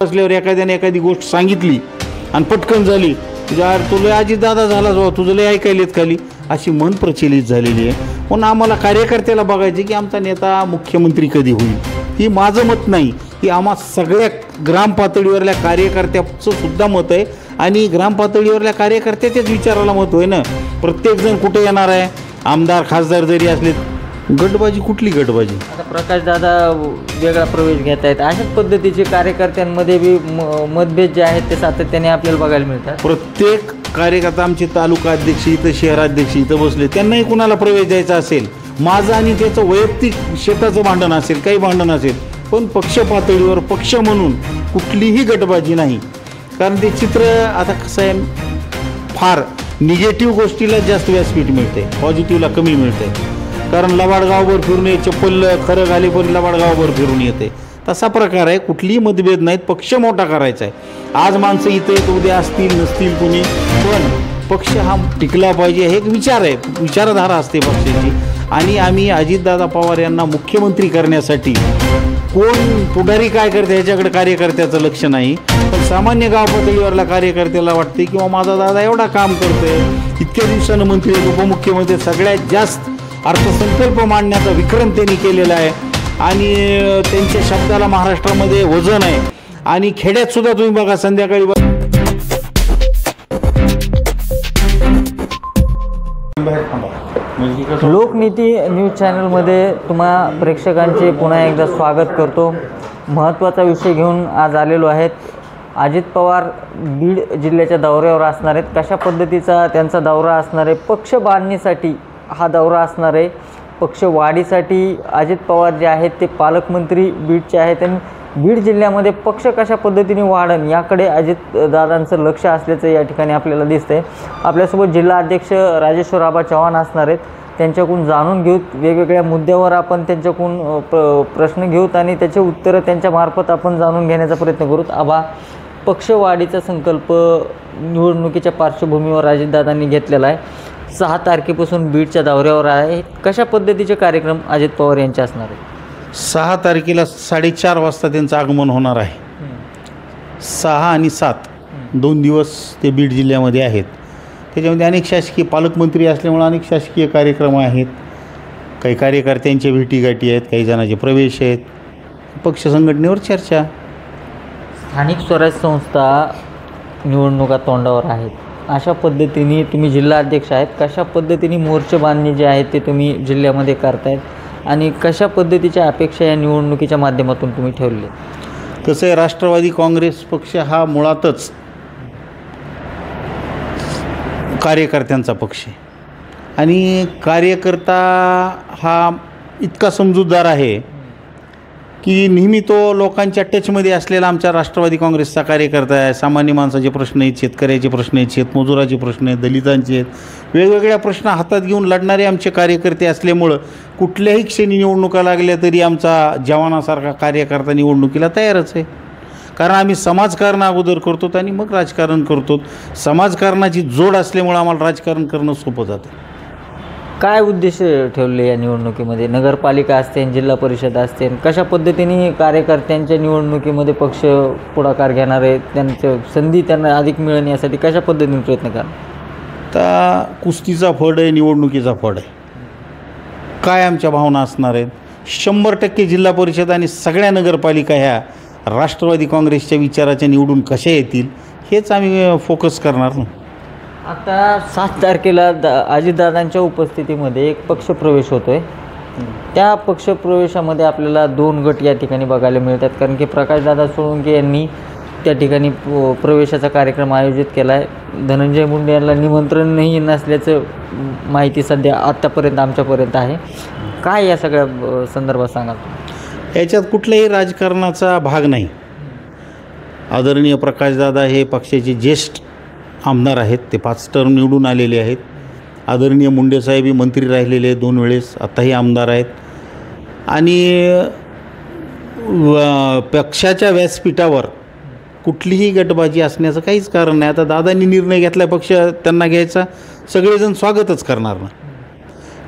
असल्यावर एखाद्याने एखादी गोष्ट सांगितली आणि पटकन झाली यार तुला आजी दादा झाला जावा तुझं लय ऐकायलेत खाली अशी मन प्रचलित झालेली आहे. पण आम्हाला कार्यकर्त्याला बघायचे की आमचा नेता मुख्यमंत्री कधी होईल. ही माझं मत नाही, ही आम्हा सगळ्या ग्राम पातळीवरल्या कार्यकर्त्याचं सुद्धा मत आहे आणि ग्राम पातळीवरल्या कार्यकर्त्याच्याच विचाराला मत होय ना. प्रत्येकजण कुठे येणार आहे, आमदार खासदार जरी असले, गटबाजी कुठली गटबाजी. आता प्रकाश दादा वेगळा प्रवेश घेत आहेत, अशाच पद्धतीचे कार्यकर्त्यांमध्ये बी मतभेद जे आहेत ते सातत्याने आपल्याला बघायला मिळतात. प्रत्येक कार्यकर्ता आमचे तालुका अध्यक्ष इथं शहराध्यक्ष इथं बसले, त्यांनाही कुणाला प्रवेश द्यायचा असेल, माझं आणि त्याचं वैयक्तिक शेताचं भांडण असेल, काही भांडण असेल, पण पक्ष पातळीवर पक्ष म्हणून कुठलीही गटबाजी नाही. कारण ते चित्र आता कसं आहे, फार निगेटिव्ह गोष्टीला जास्त व्यासपीठ मिळते, पॉझिटिव्हला कमी मिळते. कारण लबाड गावभर फिरून ये, चप्पल खरं घाली पण लबाड गावभर फिरून येते, तसा प्रकार आहे. कुठलीही मतभेद नाहीत, पक्ष मोठा करायचा आहे. आज माणसं इथे उद्या असतील नसतील कुणी, पण पक्ष हा टिकला पाहिजे हे एक विचार आहे, विचारधारा असते पक्षाची. आणि आम्ही अजितदादा पवार यांना मुख्यमंत्री करण्यासाठी कोण पुढारी काय करते ह्याच्याकडे कार्यकर्त्याचं लक्ष नाही, पण सामान्य गाव पातळीवरला कार्यकर्त्याला वाटते किंवा माझा दादा एवढा काम करतोय, इतक्या दिवसानं मंत्री उपमुख्यमंत्री, सगळ्यात जास्त अर्थसंकल्प मांडण्याचा विक्रम त्यांनी केलेला आहे आणि त्यांच्या शब्दाला महाराष्ट्रामध्ये वजन आहे. आणि खेड्यात सुद्धा तुम्ही बघा संध्याकाळी लोकनीती न्यूज चॅनलमध्ये तुम्हा प्रेक्षकांचे पुन्हा एकदा स्वागत करतो. महत्त्वाचा विषय घेऊन आज आलेलो आहेत. अजित पवार बीड जिल्ह्याच्या दौऱ्यावर असणार आहेत. कशा पद्धतीचा त्यांचा दौरा असणार आहे, पक्ष बांधणीसाठी हा दौरा असणार आहे, पक्ष वाढीसाठी अजित पवार जे आहेत ते पालकमंत्री बीडचे आहेत आणि बीड जिल्ह्यामध्ये पक्ष कशा पद्धतीने वाढन याकडे अजित दादांचं लक्ष असल्याचं या ठिकाणी आपल्याला दिसतंय. आपल्यासोबत जिल्हा अध्यक्ष राजेश्वर आबा चव्हाण असणार आहेत. त्यांच्याकडून जाणून घेऊत, वेगवेगळ्या मुद्द्यावर आपण त्यांच्याकडून प्रश्न घेऊत आणि त्याचे उत्तरं त्यांच्यामार्फत आपण जाणून घेण्याचा प्रयत्न करूत. आबा, पक्षवाढीचा संकल्प निवडणुकीच्या पार्श्वभूमीवर अजितदादांनी घेतलेला आहे. 6 तारखेपासून बीडच्या दौऱ्यावर आहे. कशा पद्धतीचे कार्यक्रम अजित पवार यांचे असणार आहे? 6 तारखेला 4:30 वाजता त्यांचं आगमन होणार आहे. 6 आणि 7 2 दिवस ते बीड जिल्ह्यामध्ये आहेत. त्याच्यामध्ये अनेक शासकीय, पालकमंत्री असल्यामुळे अनेक शासकीय कार्यक्रम आहेत. काही कार्यकर्त्यांच्या भेटीगाठी आहेत, काही जणांचे प्रवेश आहेत, पक्ष संघटनेवर चर्चा. स्थानिक स्वराज्य संस्था निवडणुका तोंडावर आहेत. अशा पद्धतीने तुम्ही जिल्हा अध्यक्ष आहेत, कशा पद्धतीने मोर्चे बांधणी जे आहेत ते तुम्ही जिल्ह्यामध्ये करतायत आणि कशा पद्धतीच्या अपेक्षा या निवडणुकीच्या माध्यमातून तुम्ही ठेवले? कसं आहे, राष्ट्रवादी काँग्रेस पक्ष हा मुळातच कार्यकर्त्यांचा पक्ष आहे आणि कार्यकर्ता हा इतका समजूतदार आहे की नेहमी तो लोकांच्या टचमध्ये असलेला आमच्या राष्ट्रवादी काँग्रेसचा कार्यकर्ता आहे. सामान्य माणसाचे प्रश्न आहेत, शेतकऱ्याचे प्रश्न आहेत, शेतमजुराचे प्रश्न आहेत, दलितांचे आहेत, वेगवेगळ्या प्रश्न हातात घेऊन लढणारे आमचे कार्यकर्ते असल्यामुळं कुठल्याही क्षणी निवडणुका लागल्या तरी आमचा जवानासारखा कार्यकर्ता निवडणुकीला तयारच आहे. कारण आम्ही समाजकारण अगोदर करतो आणि मग राजकारण करतो. समाजकारणाची जोड असल्यामुळं आम्हाला राजकारण करणं सोपं जातं. काय उद्देश ठेवले या निवडणुकीमध्ये? नगरपालिका असते, जिल्हा परिषद असते, कशा पद्धतीने कार्यकर्त्यांच्या निवडणुकीमध्ये पक्ष पुढाकार घेणार आहे, त्यांचं संधी त्यांना अधिक मिळणे यासाठी कशा पद्धतीने प्रयत्न करा? आता कुस्तीचा फड आहे, निवडणुकीचा फड आहे. काय आमच्या भावना असणार आहेत? 100% जिल्हा परिषद आणि सगळ्या नगरपालिका ह्या राष्ट्रवादी काँग्रेसच्या विचाराच्या निवडून कशा येतील हेच आम्ही फोकस करणार ना. आता 7 तारखेला अजितदादांच्या उपस्थितीमध्ये एक पक्षप्रवेश होतो आहे. त्या पक्षप्रवेशामध्ये आपल्याला 2 गट या ठिकाणी बघायला मिळतात. कारण की प्रकाशदादा सोळुंके यांनी त्या ठिकाणी प्रवेशाचा कार्यक्रम आयोजित केला आहे. धनंजय मुंडे यांना निमंत्रणही नसल्याचं माहिती सध्या आत्तापर्यंत आमच्यापर्यंत आहे. काय या सगळ्या संदर्भात सांगाल? याच्यात कुठल्याही राजकारणाचा भाग नाही. आदरणीय प्रकाशदादा हे पक्षाचे ज्येष्ठ आमदार आहेत, ते 5 टर्म निवडून आलेले आहेत. आदरणीय मुंडेसाहेबही मंत्री राहिलेले 2 वेळेस, आत्ताही आमदार आहेत आणि पक्षाच्या व्यासपीठावर कुठलीही गटबाजी असण्याचं काहीच कारण नाही. आता दादांनी निर्णय घेतला पक्ष त्यांना घ्यायचा, सगळेजण स्वागतच करणार ना.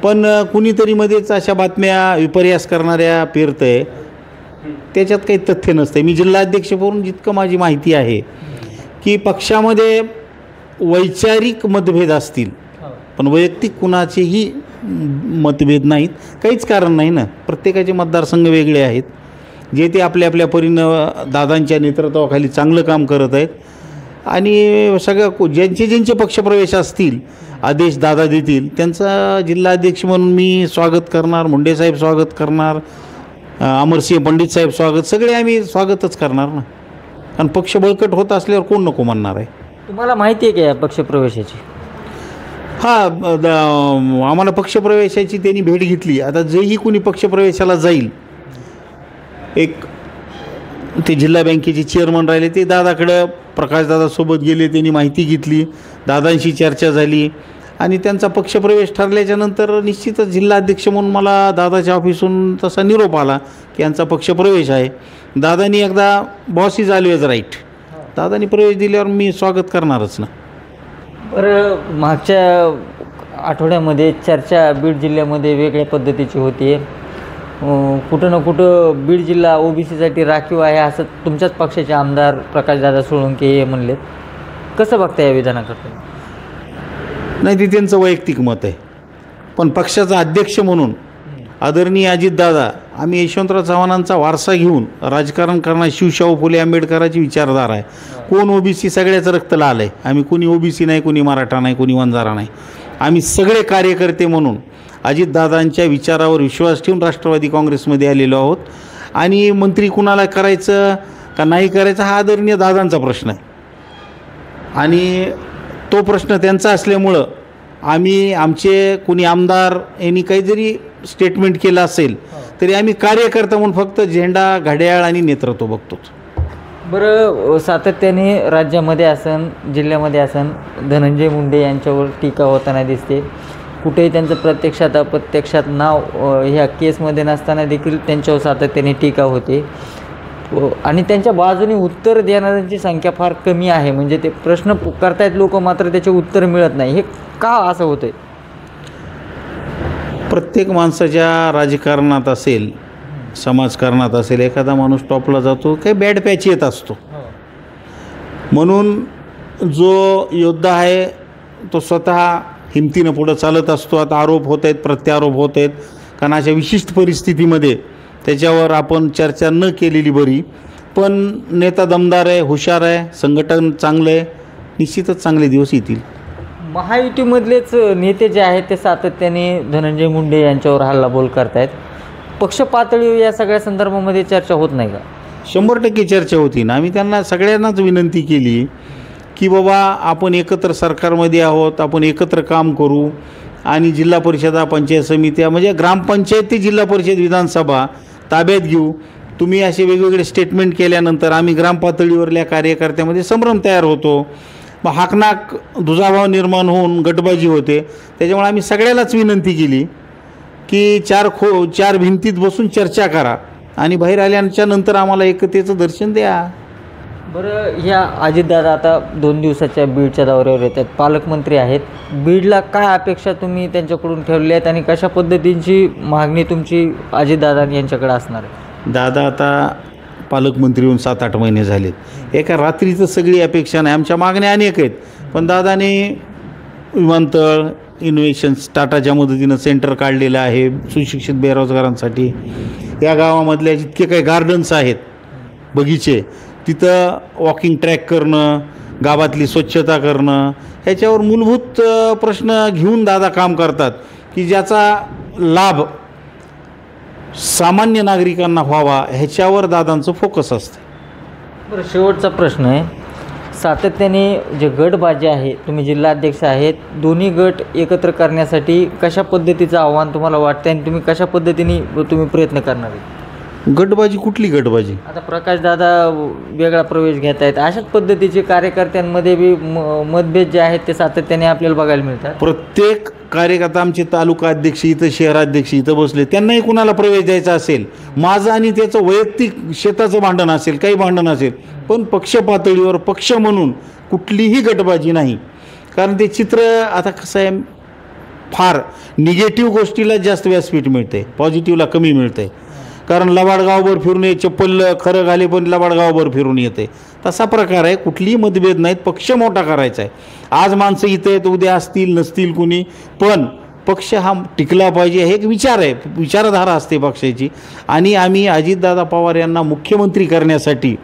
पण कुणीतरी मध्येच अशा बातम्या विपर्यास करणाऱ्या पेरतंय त्याच्यात काही तथ्य नसतं. मी जिल्हाध्यक्ष म्हणून जितकं माझी माहिती आहे की पक्षामध्ये वैचारिक मतभेद असतील पण वैयक्तिक कुणाचेही मतभेद नाहीत. काहीच कारण नाही ना. प्रत्येकाचे मतदारसंघ वेगळे आहेत. जे ते आपल्या आपल्या परीनं दादांच्या नेतृत्वाखाली चांगलं काम करत आहेत आणि सगळ्या ज्यांचे पक्षप्रवेश असतील आदेश दादा देतील त्यांचा जिल्हाध्यक्ष म्हणून मी स्वागत करणार. मुंडेसाहेब स्वागत करणार. अमरसिंह पंडित साहेब स्वागत. सगळे आम्ही स्वागतच करणार ना. कारण पक्ष बळकट होत असल्यावर कोण नको म्हणणार आहे. तुम्हाला माहिती आहे का या पक्षप्रवेशाची? आम्हाला पक्षप्रवेशाची त्यांनी भेट घेतली. आता जेही कोणी पक्षप्रवेशाला जाईल एक ते जिल्हा बँकेचे चेअरमन राहिले ते दादाकडं प्रकाशदादासोबत गेले. त्यांनी माहिती घेतली. दादांशी चर्चा झाली आणि त्यांचा पक्षप्रवेश ठरल्याच्यानंतर निश्चितच जिल्हाध्यक्ष म्हणून मला दादाच्या ऑफिसून तसा निरोप आला की यांचा पक्षप्रवेश आहे. दादांनी एकदा बॉस इज ऑलवेज राईट. दादांनी प्रवेश दिल्यावर मी स्वागत करणारच ना. बरं, मागच्या आठवड्यामध्ये चर्चा बीड जिल्ह्यामध्ये वेगळ्या पद्धतीची होती. कुठं ना कुठं बीड जिल्हा ओबीसीसाठी राखीव आहे असं तुमच्याच पक्षाचे आमदार प्रकाशदादा सोळंके हे म्हणलेत. कसं बघता या विधानाकडे? नाही, ते त्यांचं वैयक्तिक मत आहे. पण पक्षाचा अध्यक्ष म्हणून आदरणीय अजितदादा आम्ही यशवंतराव चव्हाणांचा वारसा घेऊन राजकारण करणारे शिवशाहू फुले आंबेडकरांची विचारधारा आहे. कोण ओबीसी सगळ्याचं रक्त लाल आहे. आम्ही कोणी ओबीसी नाही, कोणी मराठा नाही, कोणी वंजारा नाही. आम्ही सगळे कार्यकर्ते म्हणून अजितदादांच्या विचारावर विश्वास ठेवून राष्ट्रवादी काँग्रेसमध्ये आलेलो आहोत. आणि मंत्री कुणाला करायचं का नाही करायचं हा आदरणीय दादांचा प्रश्न आहे आणि तो प्रश्न त्यांचा असल्यामुळं आम्ही आमचे कोणी आमदार यांनी काही जरी स्टेटमेंट केलं असेल तरी आम्ही कार्यकर्ता म्हणून फक्त झेंडा घड्याळ आणि नेतृत्व बघतोच. बरं, सातत्याने राज्यामध्ये असन जिल्ह्यामध्ये असन धनंजय मुंडे यांच्यावर टीका होताना दिसते. कुठेही त्यांचं प्रत्यक्षात अप्रत्यक्षात नाव ह्या केसमध्ये नसताना देखील त्यांच्यावर सातत्याने टीका होते आणि त्यांच्या बाजूने उत्तर देणाऱ्यांची संख्या फार कमी आहे. म्हणजे ते प्रश्न करतायत लोक मात्र त्याचे उत्तर मिळत नाही. हे का असं होतं? प्रत्येक माणसाच्या राजकारणात असेल समाजकारणात असेल एखादा माणूस टॉपला जातो काही बॅड पॅच येत असतो. म्हणून जो योद्धा आहे तो स्वतः हिमतीनं पुढं चालत असतो. आता आरोप होत आहेत, प्रत्यारोप होत आहेत. कारण अशा विशिष्ट परिस्थितीमध्ये त्याच्यावर आपण चर्चा न केलेली बरी. पण नेता दमदार आहे, हुशार आहे, संघटन चांगलं आहे. निश्चितच चांगले दिवस येतील. महायुतीमधलेच नेते जे आहेत ते सातत्याने धनंजय मुंडे यांच्यावर हल्लाबोल करतायत. पक्ष पातळीवर या सगळ्या संदर्भामध्ये चर्चा होत नाही का? 100% चर्चा होती ना. आम्ही त्यांना सगळ्यांनाच विनंती केली की बाबा आपण एकत्र सरकारमध्ये आहोत, आपण एकत्र काम करू आणि जिल्हा परिषदा पंचायत समित्या म्हणजे ग्रामपंचायत ते जिल्हा परिषद विधानसभा ताब्यात घेऊ. तुम्ही असे वेगवेगळे स्टेटमेंट केल्यानंतर आम्ही ग्रामपातळीवरल्या कार्यकर्त्यामध्ये संभ्रम तयार होतो. मग हाकनाक दुजाभाव निर्माण होऊन गटबाजी होते. त्याच्यामुळे आम्ही सगळ्यालाच विनंती केली की चार भिंतीत बसून चर्चा करा आणि बाहेर आल्याच्या नंतर आम्हाला एकतेचं दर्शन द्या. बरं, ह्या अजितदादा आता 2 दिवसाच्या बीडच्या दौऱ्यावर येतात. पालकमंत्री आहेत. बीडला काय अपेक्षा तुम्ही त्यांच्याकडून ठेवल्या आहेत आणि कशा पद्धतीची मागणी तुमची अजितदादा यांच्याकडे असणार आहे? दादा आता पालकमंत्री होऊन 7-8 महिने झालेत. एका रात्रीचं सगळी अपेक्षा नाही. आमच्या मागण्या अनेक आहेत. पण दादाने विमानतळ इनोव्हेशन्स टाटाच्या मदतीनं सेंटर काढलेलं आहे सुशिक्षित बेरोजगारांसाठी. या गावामधल्या जितके काही गार्डन्स आहेत बगीचे तिथं वॉकिंग ट्रॅक करणं, गावातली स्वच्छता करणं ह्याच्यावर मूलभूत प्रश्न घेऊन दादा काम करतात की ज्याचा लाभ सामान्य नागरिकांना व्हावा ह्याच्यावर दादांचं फोकस असतं. बरं, शेवटचा प्रश्न आहे. सातत्याने जे गटबाजी आहे, तुम्ही जिल्हाध्यक्ष आहेत, दोन्ही गट एकत्र करण्यासाठी कशा पद्धतीचं आव्हान तुम्हाला वाटतं आणि तुम्ही कशा पद्धतीने तुम्ही प्रयत्न करणार आहे? गटबाजी कुठली गटबाजी? आता प्रकाशदादा वेगळा प्रवेश घेत आहेत. अशाच पद्धतीचे कार्यकर्त्यांमध्ये बी मतभेद जे आहेत ते सातत्याने आपल्याला बघायला मिळतात. प्रत्येक कार्यकर्ता आमचे तालुका अध्यक्ष इथं शहराध्यक्ष इथं बसले त्यांनाही कुणाला प्रवेश द्यायचा असेल माझं आणि त्याचं वैयक्तिक शेताचं भांडण असेल काही भांडण असेल पण पक्ष पातळीवर पक्ष म्हणून कुठलीही गटबाजी नाही. कारण ते चित्र आता कसं आहे फार निगेटिव्ह गोष्टीला जास्त व्यासपीठ मिळते, पॉझिटिव्हला कमी मिळते. कारण लबाडगावभर फिरून ये, चप्पल खरं घाले पण लबाडगावभर फिरून येते. तसा प्रकार आहे. कुठलीही मतभेद नाहीत. पक्ष मोठा करायचा आहे. आज माणसं इथे आहेत, उद्या असतील नसतील कुणी, पण पक्ष हा टिकला पाहिजे हे एक विचार आहे, विचारधारा असते पक्षाची. आणि आम्ही अजितदादा पवार यांना मुख्यमंत्री करण्यासाठी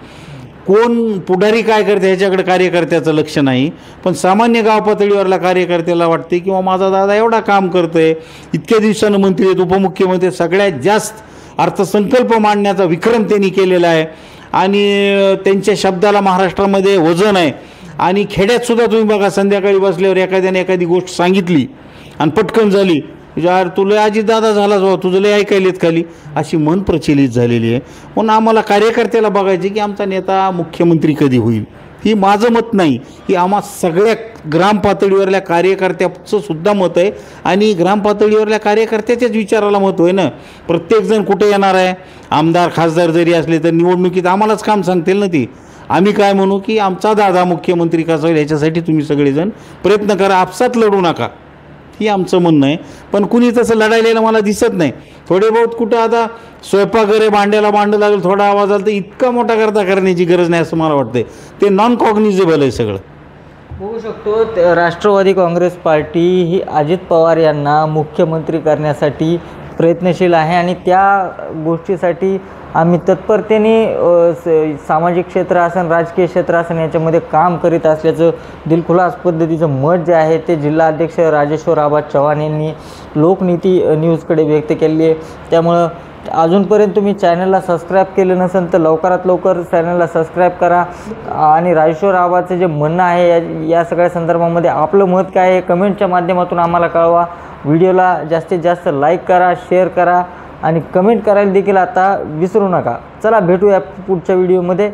कोण पुढारी काय करते ह्याच्याकडे कार्यकर्त्याचं लक्ष नाही, पण सामान्य गाव पातळीवरला कार्यकर्त्याला वाटते किंवा माझा दादा एवढा काम करतोय, इतक्या दिवसानं मंत्री आहेत, उपमुख्यमंत्री, सगळ्यात जास्त अर्थसंकल्प मांडण्याचा विक्रम त्यांनी केलेला आहे आणि त्यांच्या शब्दाला महाराष्ट्रामध्ये वजन आहे. आणि खेड्यातसुद्धा तुम्ही बघा, संध्याकाळी बसल्यावर एखाद्याने एखादी गोष्ट सांगितली आणि पटकन झाली, यार तुला अजितदादा झालाच बाबा, तुझं लय ऐकायलेत खाली, अशी मन प्रचलित झालेली आहे. म्हणून आम्हाला कार्यकर्त्याला बघायचे की आमचा नेता मुख्यमंत्री कधी होईल. ही माझं मत नाही, ही आम्हा सगळ्या ग्रामपातळीवरल्या कार्यकर्त्याचं सुद्धा मत आहे. आणि ग्रामपातळीवरल्या कार्यकर्त्याच्याच विचाराला महत्त्व आहे ना. प्रत्येकजण कुठे येणार आहे, आमदार खासदार जरी असले तर निवडणुकीत आम्हालाच काम सांगतील ना ती. आम्ही काय म्हणू की आमचा दादा मुख्यमंत्री कसा होईल ह्याच्यासाठी तुम्ही सगळेजण प्रयत्न करा, आपसात लढू नका, ही आमचं म्हणणं आहे. पण कुणी तसं लढायला मला दिसत नाही. थोडे बहुत कुठं आता स्वयंपाकघरे भांड्याला भांडं लागेल, थोडा आवाज आला तर इतका मोठा करण्याची गरज नाही असं मला वाटतं. ते नॉन कॉग्निजेबल आहे सगळं. होऊ शकतो. राष्ट्रवादी काँग्रेस पार्टी ही अजित पवार यांना मुख्यमंत्री करण्यासाठी प्रयत्नशील आहे आणि त्या गोष्टीसाठी आम्ही तत्परतेने सामाजिक क्षेत्र असेल, राजकीय क्षेत्र असेल, याच्यामध्ये काम करीत असल्याचं दिलखुलास पद्धतीचं मत जे आहे ते जिल्हाध्यक्ष राजेश्वर आबा चव्हाण यांनी लोकनीती न्यूजकडे व्यक्त केली आहे. त्यामुळं अजूनपर्यंत तुम्ही चॅनलला सबस्क्राईब केलं नसेल तर लवकरात लवकर चॅनलला सबस्क्राईब करा. आणि राजेश्वर आबाचं जे म्हणणं आहे या सगळ्या संदर्भामध्ये आपलं मत काय आहे कमेंटच्या माध्यमातून आम्हाला कळवा. व्हिडिओला जास्तीत जास्त लाईक करा, शेअर करा आणि कमेंट करायला देखील आता विसरू नका. चला भेटूया पुढच्या व्हिडिओमध्ये.